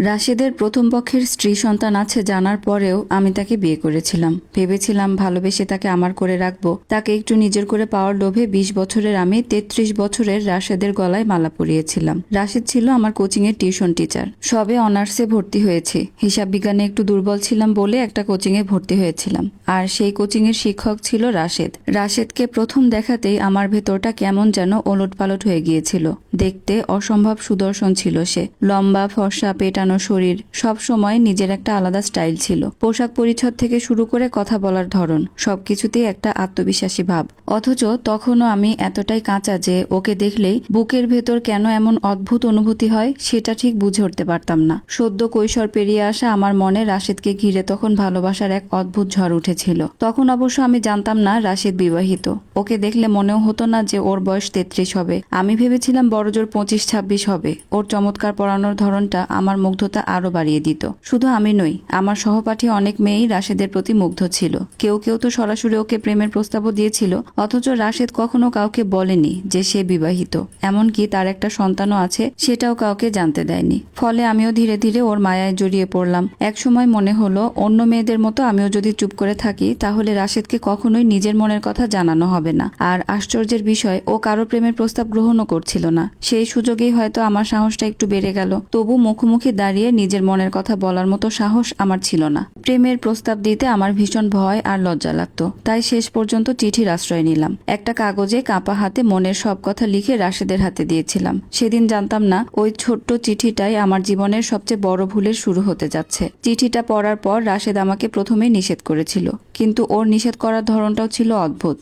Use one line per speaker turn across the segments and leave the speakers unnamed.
রাশেদের প্রথম পক্ষের স্ত্রী সন্তান আছে জানার পরেও আমি তাকে বিয়ে করেছিলাম। ভেবেছিলাম ভালোবেসে তাকে আমার করে রাখবো। তাকে একটু নিজের করে পাওয়ার লোভে ২০ বছরের আমি ৩৩ বছরের রাশেদের গলায় মালা পরিয়েছিলাম। রাশেদ ছিল আমার কোচিংয়ের টিউশন টিচার। সবে অনার্সে ভর্তি হয়েছি। হিসাব বিজ্ঞানে একটু দুর্বল ছিলাম বলে একটা কোচিংয়ে ভর্তি হয়েছিলাম, আর সেই কোচিংয়ের শিক্ষক ছিল রাশেদ। রাশেদকে প্রথম দেখাতেই আমার ভেতরটা কেমন যেন ওলটপালট হয়ে গিয়েছিল। দেখতে অসম্ভব সুদর্শন ছিল সে। লম্বা ফর্সা পেটানো শরীর, সব সময় নিজের একটা আলাদা স্টাইল ছিল। পোশাক পরিচ্ছদ থেকে শুরু করে কথা বলার ধরন, সবকিছুতেই একটা আত্মবিশ্বাসী ভাব। অথচ তখনও আমি এতটাই কাঁচা যে ওকে দেখলেই বুকের ভেতর কেন এমন অদ্ভুত অনুভূতি হয় সেটা ঠিক বুঝে উঠতে পারতাম না। সদ্য কৈশোর পেরিয়ে আসা আমার মনে রাশেদকে ঘিরে তখন ভালোবাসার এক অদ্ভুত ঝড় উঠেছিল। তখন অবশ্য আমি জানতাম না রাশেদ বিবাহিত। ওকে দেখলে মনেও হতো না যে ওর বয়স ৩৩ হবে। আমি ভেবেছিলাম বড়জোর ২৫-২৬ হবে। ওর চমৎকার পড়ানোর ধরনটা আমার মুগ্ধতা আরো বাড়িয়ে দিত। শুধু আমি নই, আমার সহপাঠী অনেক মেয়েই রাশেদের প্রতি মুগ্ধ ছিল। কেউ কেউ তো সরাসরি ওকে প্রেমের প্রস্তাবও দিয়েছিল। অথচ রাশেদ কখনো কাউকে বলেনি যে সে বিবাহিত। এমনকি তার একটা সন্তানও আছে, সেটাও কাউকে জানতে দেয়নি। ফলে আমিও ধীরে ধীরে ওর মায়ায় জড়িয়ে পড়লাম। একসময় মনে হলো অন্য মেয়েদের মতো আমিও যদি চুপ করে থাকি তাহলে রাশেদকে কখনোই নিজের মনের কথা জানানো হবে না। আর আশ্চর্যের বিষয়, ও কারো প্রেমের প্রস্তাব গ্রহণও করছিল না। সেই সুযোগেই হয়তো আমার সাহসটা একটু বেড়ে গেল। তবু মুখোমুখি দাঁড়িয়ে নিজের মনের কথা বলার মতো সাহস আমার ছিল না। প্রেমের প্রস্তাব দিতে আমার ভীষণ ভয় আর লজ্জা লাগতো। তাই শেষ পর্যন্ত চিঠির আশ্রয় নিলাম। একটা কাগজে কাঁপা হাতে মনের সব কথা লিখে রাশেদের হাতে দিয়েছিলাম। সেদিন জানতাম না ওই ছোট্ট চিঠিটাই আমার জীবনের সবচেয়ে বড় ভুলের শুরু হতে যাচ্ছে। চিঠিটা পড়ার পর রাশেদ আমাকে প্রথমেই নিষেধ করেছিল, কিন্তু ওর নিষেধ করার ধরনটাও ছিল অদ্ভুত।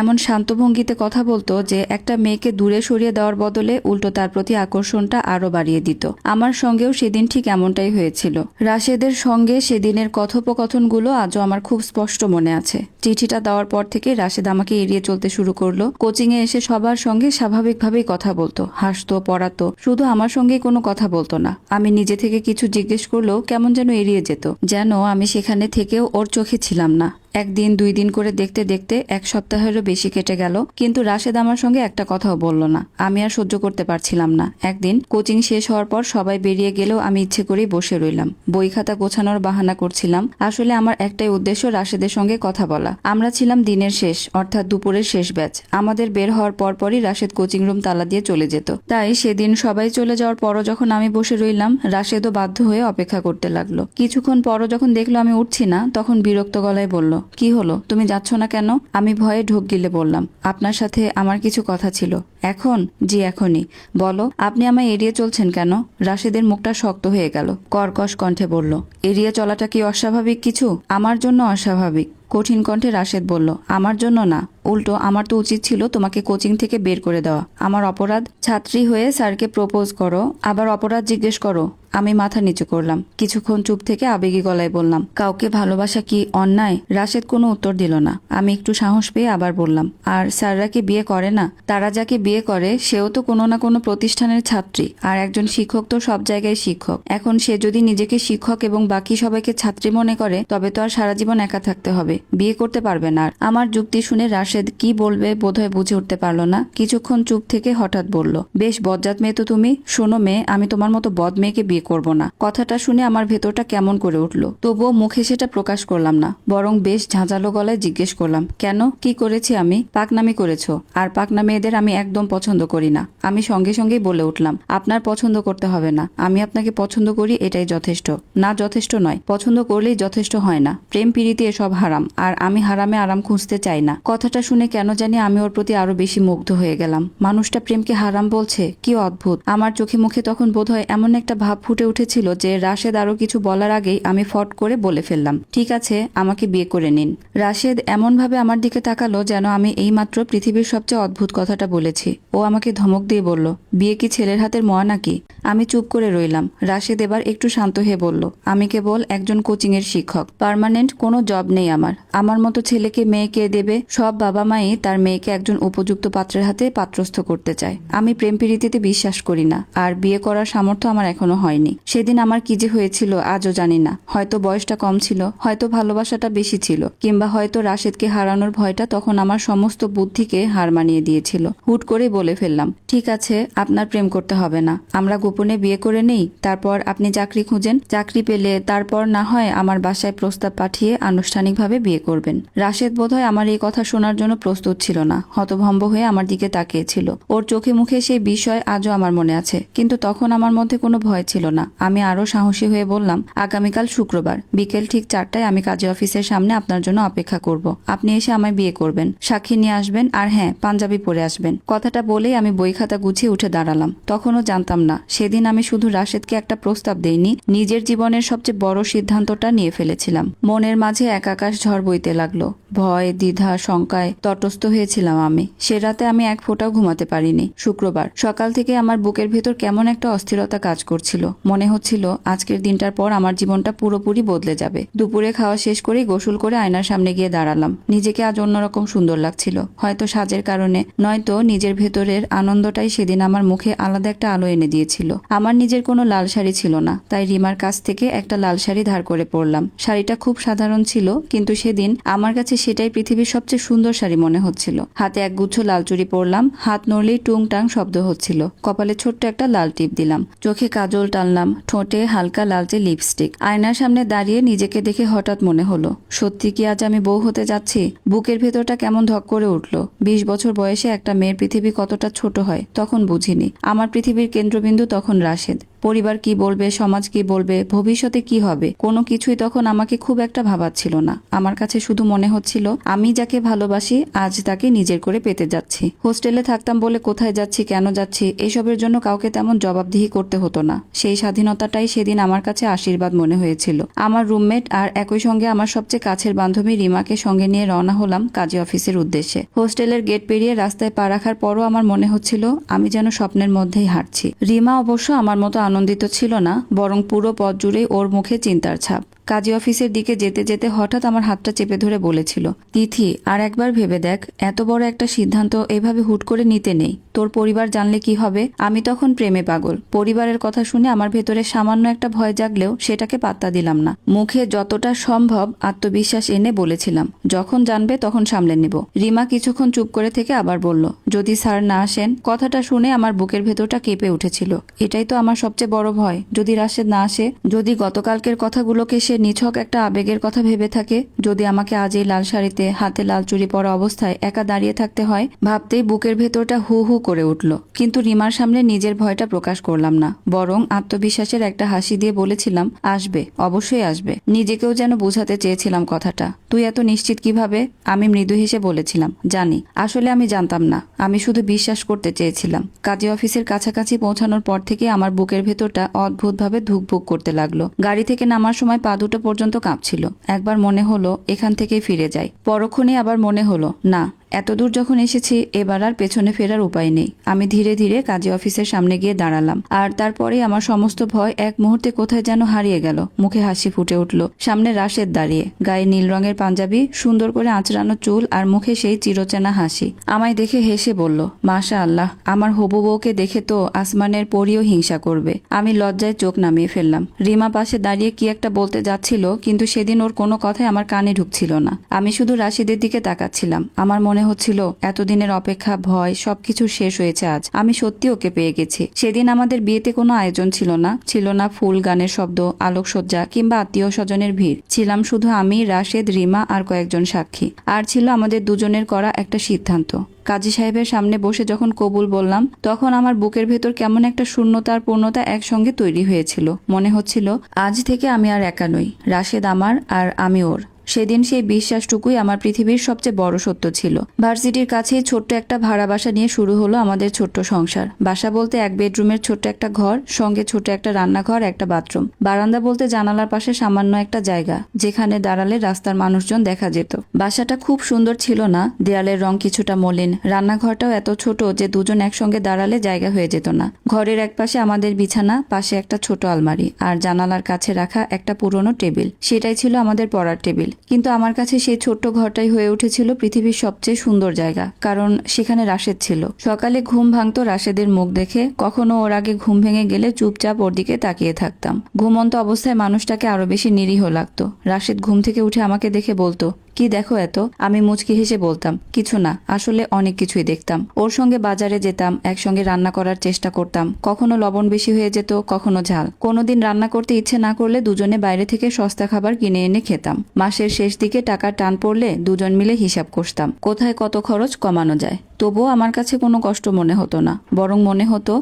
এমন শান্ত ভঙ্গিতে কথা বলতো যে একটা মেয়েকে দূরে সরিয়ে দেওয়ার বদলে উল্টো তার প্রতি আকর্ষণটা আরো বাড়িয়ে দিত। আমার সঙ্গেও সেদিন ঠিক এমনটাই হয়েছিল। রাশেদের সঙ্গে সেদিনের কথোপকথনগুলো আজও আমার খুব স্পষ্ট মনে আছে। চিঠিটা দেওয়ার পর থেকে রাশেদ আমাকে এড়িয়ে চলতে শুরু করলো। কোচিংয়ে এসে সবার সঙ্গে স্বাভাবিকভাবেই কথা বলতো, হাসতো, পড়াতো। শুধু আমার সঙ্গে কোনো কথা বলতো না। আমি নিজে থেকে কিছু জিজ্ঞেস করলেও কেমন যেন এড়িয়ে যেত, যেন আমি সেখানে থেকেও ওর চোখে ছিলাম না। একদিন ২ দিন করে দেখতে দেখতে ১ সপ্তাহেরও বেশি কেটে গেল, কিন্তু রাশেদ আমার সঙ্গে একটা কথাও বলল না। আমি আর সহ্য করতে পারছিলাম না। একদিন কোচিং শেষ হওয়ার পর সবাই বেরিয়ে গেলেও আমি ইচ্ছে করেই বসে রইলাম। বই খাতা গোছানোর বাহানা করছিলাম। আসলে আমার একটাই উদ্দেশ্য, রাশেদের সঙ্গে কথা বলা। আমরা ছিলাম দিনের শেষ, অর্থাৎ দুপুরের শেষ ব্যাচ। আমাদের বের হওয়ার পরপরই রাশেদ কোচিং রুম তালা দিয়ে চলে যেত। তাই সেদিন সবাই চলে যাওয়ার পরও যখন আমি বসে রইলাম, রাশেদও বাধ্য হয়ে অপেক্ষা করতে লাগলো। কিছুক্ষণ পরও যখন দেখলো আমি উঠছি না, তখন বিরক্ত গলায় বলল, কি হলো, তুমি যাচ্ছ না কেন? আমি ভয়ে ঢোক গিলে বললাম, আপনার সাথে আমার কিছু কথা ছিল। এখন? জি এখনই। বলো, আপনি আমায় এড়িয়ে চলছেন কেন? রাশেদের মুখটা শক্ত হয়ে গেল। কর্কশ কণ্ঠে বলল, এড়িয়ে চলাটা কি অস্বাভাবিক কিছু? আমার জন্য অস্বাভাবিক। কঠিন কণ্ঠে রাশেদ বলল, আমার জন্য না, উল্টো আমার তো উচিত ছিল তোমাকে কোচিং থেকে বের করে দেওয়া। আমার অপরাধ? ছাত্রী হয়ে স্যারকে প্রপোজ করো, আবার অপরাধ জিজ্ঞেস করো? আমি মাথা নিচু করলাম। কিছুক্ষণ চুপ থেকে আবেগী গলায় বললাম, কাউকে ভালোবাসা কি অন্যায়? রাশেদ কোনো উত্তর দিল না। আমি একটু সাহস পেয়ে আবার বললাম, আর স্যাররা কি বিয়ে করে না? তারা যাকে বিয়ে করে সেও তো কোনো না কোনো প্রতিষ্ঠানের ছাত্রী, আর একজন শিক্ষক তো সব জায়গায় শিক্ষক। এখন সে যদি নিজেকে শিক্ষক এবং বাকি সবাইকে ছাত্রী মনে করে, তবে তো আর সারা জীবন একা থাকতে হবে, বিয়ে করতে পারবে না। আর আমার যুক্তি শুনে রাশেদ কি বলবে বোধহয় বুঝে উঠতে পারলো না। কিছুক্ষণ চুপ থেকে হঠাৎ বলল, বেশ বজ্জাত মেয়ে তো তুমি। শোনো মেয়ে, আমি তোমার মতো বদ মেয়েকে বিয়ে করব না। কথাটা শুনে আমার ভেতরটা কেমন করে উঠল। তবুও মুখে সেটা প্রকাশ করলাম না, বরং বেশ ঝাঁঝালো গলায় জিজ্ঞেস করলাম, কেন, কি করেছি আমি? পাকনামি করেছো, আর পাকনা মেয়েদের আমি একদম পছন্দ করি না। আমি সঙ্গে সঙ্গেই বলে উঠলাম, আপনার পছন্দ করতে হবে না, আমি আপনাকে পছন্দ করি, এটাই যথেষ্ট। না, যথেষ্ট নয়, পছন্দ করলেই যথেষ্ট হয় না। প্রেম প্রীতি এসব হারাম, আর আমি হারামে আরাম খুঁজতে চাই না। কথাটা শুনে কেন জানি আমি ওর প্রতি আরো বেশি মুগ্ধ হয়ে গেলাম। মানুষটা প্রেমকে হারাম বলছে, কি অদ্ভুত। আমার চোখে মুখে তখন বোধহয় এমন একটা ভাব ফুটে উঠেছিল যে রাশেদ আরো কিছু বলার আগেই আমি ফট করে বলে ফেললাম, ঠিক আছে, আমাকে বিয়ে করে নিন। রাশেদ এমন ভাবে আমার দিকে তাকালো যেন আমি এইমাত্র পৃথিবীর সবচেয়ে অদ্ভুত কথাটা বলেছি। ও আমাকে ধমক দিয়ে বলল, বিয়ে কি ছেলের হাতের মোয়া নাকি? আমি চুপ করে রইলাম। রাশেদ এবার একটু শান্ত হয়ে বলল, আমি কেবল একজন কোচিং এর শিক্ষক, পার্মানেন্ট কোনো জব নেই আমার। আমার মতো ছেলেকে মেয়ে কে দেবে? সব বাবা মাই তার মেয়েকে একজন উপযুক্ত পাত্রের হাতে পাত্রস্থ করতে চায়। আমি প্রেম প্রীতিতে বিশ্বাস করি না, আর বিয়ে করার সামর্থ্য আমার এখনো হয়নি। হয়নি। সেদিন আমার কি যে হয়েছিল আজও জানি না। হয়তো বয়সটা কম ছিল, হয়তো ভালোবাসাটা বেশি ছিল, কিংবা হয়তো রাশেদকে হারানোর ভয়টা তখন আমার সমস্ত বুদ্ধিকে হার মানিয়ে দিয়েছিল। হুট করে বলে ফেললাম, ঠিক আছে, আপনার প্রেম করতে হবে না, আমরা গোপনে বিয়ে করে নেই, তারপর আপনি চাকরি খুঁজেন, চাকরি পেলে তারপর না হয় আমার বাসায় প্রস্তাব পাঠিয়ে আনুষ্ঠানিকভাবে বিয়ে করবেন। রাশেদ বোধহয় আমার এই কথা শোনার জন্য প্রস্তুত ছিল না, হতভম্ব হয়ে আমার দিকে তাকিয়েছিল। ওর চোখে মুখে সেই বিষয় আজও আমার মনে আছে, কিন্তু তখন আমার মধ্যে কোনো ভয় ছিল না। আমি আরো সাহসী হয়ে বললাম, আগামীকাল শুক্রবার বিকেল ঠিক 4টায় আমি কাজী অফিসের সামনে আপনার জন্য অপেক্ষা করব। আপনি এসে আমায় বিয়ে করবেন, সাক্ষী নিয়ে আসবেন, আর হ্যাঁ, পাঞ্জাবি পরে আসবেন। কথাটা বলেই আমি বই খাতা গুছিয়ে উঠে দাঁড়ালাম। তখনও জানতাম না সেদিন আমি শুধু রাশেদকে একটা প্রস্তাব দেইনি, নিজের জীবনের সবচেয়ে বড় সিদ্ধান্তটা নিয়ে ফেলেছিলাম। মনের মাঝে এক আকাশ ঝড় বইতে লাগলো। ভয়, দ্বিধা, শঙ্কায় তটস্থ হয়েছিলাম আমি। সে রাতে আমি এক ফোঁটাও ঘুমাতে পারিনি। শুক্রবার সকাল থেকে আমার বুকের ভেতর কেমন একটা অস্থিরতা কাজ করছিল। মনে হচ্ছিল আজকের দিনটার পর আমার জীবনটা পুরোপুরি বদলে যাবে। দুপুরে খাওয়া শেষ করেই গোসল করে আয়নার সামনে গিয়ে দাঁড়ালাম। নিজেকে আজ অন্যরকম সুন্দর লাগছিল, হয়তো সাজের কারণে, নয়তো নিজের ভেতরের আনন্দটাই সেদিন আমার মুখে আলাদা একটা আলো এনে দিয়েছিল। আমার নিজের কোনো লাল শাড়ি ছিল না, তাই রিমার কাছ থেকে একটা লাল শাড়ি ধার করে পরলাম। শাড়িটা খুব সাধারণ ছিল, কিন্তু সেদিন আমার কাছে সেটাই পৃথিবীর সবচেয়ে সুন্দর শাড়ি মনে হচ্ছিল। হাতে একগুচ্ছ লাল চুড়ি পরলাম, হাত নড়লেই টুংটাং শব্দ হচ্ছিল। কপালে ছোট্ট একটা লাল টিপ দিলাম, চোখে কাজল টানলাম, ঠোঁটে হালকা লালচে লিপস্টিক। আয়নার সামনে দাঁড়িয়ে নিজেকে দেখে হঠাৎ মনে হলো, সত্যি কি আজ আমি বউ হতে যাচ্ছি? বুকের ভেতরটা কেমন ধক করে উঠল। 20 বছর বয়সে একটা মেয়ের পৃথিবী কতটা ছোট হয় তখন বুঝিনি। আমার পৃথিবীর কেন্দ্রবিন্দু তখন রাশেদ। পরিবার কি বলবে, সমাজ কি বলবে, ভবিষ্যতে কি হবে, কোনো কিছুই তখন আমাকে খুব একটা ভাবাচ্ছিল না। আমার কাছে শুধু মনে হচ্ছিল আমি যাকে ভালোবাসি আজ তাকে নিজের করে পেতে যাচ্ছি। হোস্টেলে থাকতাম বলে কোথায় যাচ্ছি, কেন যাচ্ছি, এসবের জন্য কাউকে তেমন জবাবদিহি করতে হতো না। সেই স্বাধীনতাটাই সেদিন আমার কাছে আশীর্বাদ মনে হয়েছিল। আমার রুমমেট আর একই সঙ্গে আমার সবচেয়ে কাছের বান্ধবী রিমাকে সঙ্গে নিয়ে রওনা হলাম কাজী অফিসের উদ্দেশ্যে। হোস্টেলের গেট পেরিয়ে রাস্তায় পা রাখার পরও আমার মনে হচ্ছিল আমি যেন স্বপ্নের মধ্যেই হাঁটছি। রিমা অবশ্য আমার মতো আনন্দিত ছিল না, বরং পুরো পথ জুড়েই ওর মুখে চিন্তার ছাপ। কাজী অফিসের দিকে যেতে যেতে হঠাৎ আমার হাতটা চেপে ধরে বলেছিল, তিথি, আর একবার ভেবে দেখ, এত বড় একটা সিদ্ধান্ত এভাবে হুট করে নিতে নেই। তোর পরিবার জানলে কি হবে? আমি তখন প্রেমে পাগল। পরিবারের কথা শুনে আমার ভেতরে সামান্য একটা ভয় জাগলেও সেটাকে পাত্তা দিলাম না। মুখে যতটা সম্ভব আত্মবিশ্বাস এনে বলেছিলাম, যখন জানবে তখন সামলে নেব। রিমা কিছুক্ষণ চুপ করে থেকে আবার বলল, যদি স্যার না আসেন? কথাটা শুনে আমার বুকের ভেতরটা কেঁপে উঠেছিল। এটাই তো আমার সবচেয়ে বড় ভয়, যদি রাশেদ না আসে, যদি গতকালকের কথাগুলোকে সে নিছক একটা আবেগের কথা ভেবে থাকে, যদি আমাকে আজ এই লাল শাড়িতে হাতে লাল চুড়ি পরা অবস্থায় একা দাঁড়িয়ে থাকতে হয়, ভাবতেই বুকের ভেতরটা হু হু করে উঠল। কিন্তু রিমার সামনে নিজের ভয়টা প্রকাশ করলাম না, বরং আত্মবিশ্বাসের একটা হাসি দিয়ে বলেছিলাম, আসবে, অবশ্যই আসবে। নিজেকেও যেন বোঝাতে চেয়েছিলাম কথাটা। তুই এত নিশ্চিত কিভাবে? আমি মৃদু হেসে বলেছিলাম, জানি। আসলে আমি জানতাম না, আমি শুধু বিশ্বাস করতে চেয়েছিলাম। কাজী অফিসের কাছাকাছি পৌঁছানোর পর থেকে আমার বুকের ভেতরটা অদ্ভুতভাবে ধুকভুক করতে লাগলো। গাড়ি থেকে নামার সময় পা দুটো পর্যন্ত কাঁপছিল। একবার মনে হলো এখান থেকেই ফিরে যাই, পরক্ষণে আবার মনে হলো না, এতদূর যখন এসেছি এবার আর পেছনে ফেরার উপায় নেই। আমি ধীরে ধীরে কাজী অফিসের সামনে গিয়ে দাঁড়ালাম, আর তারপরে আমার সমস্ত ভয় এক মুহূর্তে কোথায় যেন হারিয়ে গেল। মুখে হাসি ফুটে উঠল। সামনে রাশেদ দাঁড়িয়ে, গায়ে নীল রঙের পাঞ্জাবি, সুন্দর করে আঁচড়ানো চুল, আর মুখে সেই চিরচেনা হাসি। আমায় দেখে হেসে বলল, মাশা আল্লাহ, আমার হবু বউকে দেখে তো আসমানের পরীও হিংসা করবে। আমি লজ্জায় চোখ নামিয়ে ফেললাম। রিমা পাশে দাঁড়িয়ে কি একটা বলতে যাচ্ছিল, কিন্তু সেদিন ওর কোনো কথাই আমার কানে ঢুকছিল না। আমি শুধু রাশেদের দিকে তাকাচ্ছিলাম। আমার মনে হচ্ছিল এতদিনের অপেক্ষা, ভয়, সবকিছু শেষ হয়েছে আজ। আমি সত্যি ওকে পেয়ে গেছি। সেদিন আমাদের বিয়েতে কোনো আয়োজন ছিল না, ছিল না ফুল, গানের শব্দ, আলোকসজ্জা কিংবা আত্মীয় স্বজনের ভিড়। ছিলাম শুধু আমি, রাশেদ, রিমা আর কয়েকজন সাক্ষী। আর ছিল আমাদের দুজনের করা একটা সিদ্ধান্ত। কাজী সাহেবের সামনে বসে যখন কবুল বললাম, তখন আমার বুকের ভেতর কেমন একটা শূন্যতা আর পূর্ণতা একসঙ্গে তৈরি হয়েছিল। মনে হচ্ছিল আজ থেকে আমি আর একা নই, রাশেদ আমার আর আমি ওর। সেদিন সেই বিশ্বাসটুকুই আমার পৃথিবীর সবচেয়ে বড় সত্য ছিল। ভার্সিটির কাছেই ছোট্ট একটা ভাড়া বাসা নিয়ে শুরু হলো আমাদের ছোট্ট সংসার। বাসা বলতে এক বেডরুমের ছোট্ট একটা ঘর, সঙ্গে ছোট একটা রান্নাঘর, একটা বাথরুম। বারান্দা বলতে জানালার পাশে সামান্য একটা জায়গা, যেখানে দাঁড়ালে রাস্তার মানুষজন দেখা যেত। বাসাটা খুব সুন্দর ছিল না, দেয়ালের রং কিছুটা মলিন। রান্নাঘরটাও এত ছোট যে দুজন একসঙ্গে দাঁড়ালে জায়গা হয়ে যেত না। ঘরের এক পাশে আমাদের বিছানা, পাশে একটা ছোট আলমারি, আর জানালার কাছে রাখা একটা পুরনো টেবিল। সেটাই ছিল আমাদের পড়ার টেবিল। কিন্তু আমার কাছে সেই ছোট্ট ঘরটাই হয়ে উঠেছিল পৃথিবীর সবচেয়ে সুন্দর জায়গা, কারণ সেখানে রাশেদ ছিল। সকালে ঘুম ভাঙতো রাশেদের মুখ দেখে, কখনো ওর আগে ঘুম ভেঙে গেলে চুপচাপ ওর দিকে তাকিয়ে থাকতাম। ঘুমন্ত অবস্থায় মানুষটাকে আরো বেশি নিরীহ লাগতো। রাশেদ ঘুম থেকে উঠে আমাকে দেখে বলতো, কি দেখো এত? আমি মুচকি হেসে বলতাম, কিছু না, আসলে অনেক কিছুই দেখতাম। ওর সঙ্গে বাজারে যেতাম, একসঙ্গে রান্না করার চেষ্টা করতাম। কখনো লবণ বেশি হয়ে যেত, কখনো ঝাল। কোনোদিন রান্না করতে ইচ্ছে না করলে দুজনে বাইরে থেকে সস্তা খাবার কিনে এনে খেতাম। মাসের শেষ দিকে টাকার টান পড়লে দুজন মিলে হিসাব কষতাম, কোথায় কত খরচ কমানো যায়। তবুও আমার কাছে কোনো কষ্ট মনে হতো না, বরং মনে হতো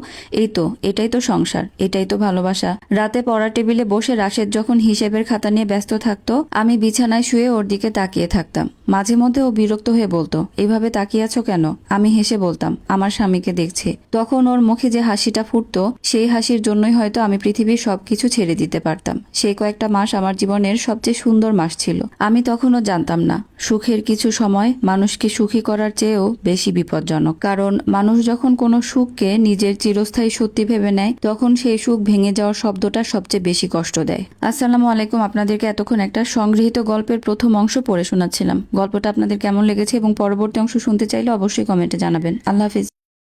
এটাই তো সংসার, এটাই তো ভালোবাসা। রাতে পড়ার টেবিলে বসে রাশেদ যখন হিসেবের খাতা নিয়ে ব্যস্ত থাকতো, আমি বিছানায় শুয়ে ওর দিকে তাকিয়ে থাকতাম। মাঝে মধ্যে ও বিরক্ত হয়ে বলতো, এভাবে তাকিয়ে আছো কেন? আমি হেসে বলতাম, আমার স্বামীকে দেখছি। তখন ওর মুখে যে হাসিটা ফুটতো, সেই হাসির জন্যই হয়তো আমি পৃথিবীর সবকিছু ছেড়ে দিতে পারতাম। সেই কয়েকটা মাস আমার জীবনের সবচেয়ে সুন্দর মাস ছিল। আমি তখনও জানতাম না, সুখের কিছু সময় মানুষকে সুখী করার চেয়েও বেশি বিপজ্জনক। কারণ মানুষ যখন কোনো সুখকে নিজের চিরস্থায়ী সত্যি ভেবে নেয়, তখন সেই সুখ ভেঙে যাওয়ার শব্দটা সবচেয়ে বেশি কষ্ট দেয়। আসসালামু আলাইকুম। আপনাদেরকে এতক্ষণ একটা সংগৃহীত গল্পের প্রথম অংশ পড়ে শোনাচ্ছিলাম। গল্পটা আপনাদের কেমন লেগেছে এবং পরবর্তী অংশ শুনতে চাইলে অবশ্যই কমেন্টে জানাবেন। আল্লাহ হাফিজ।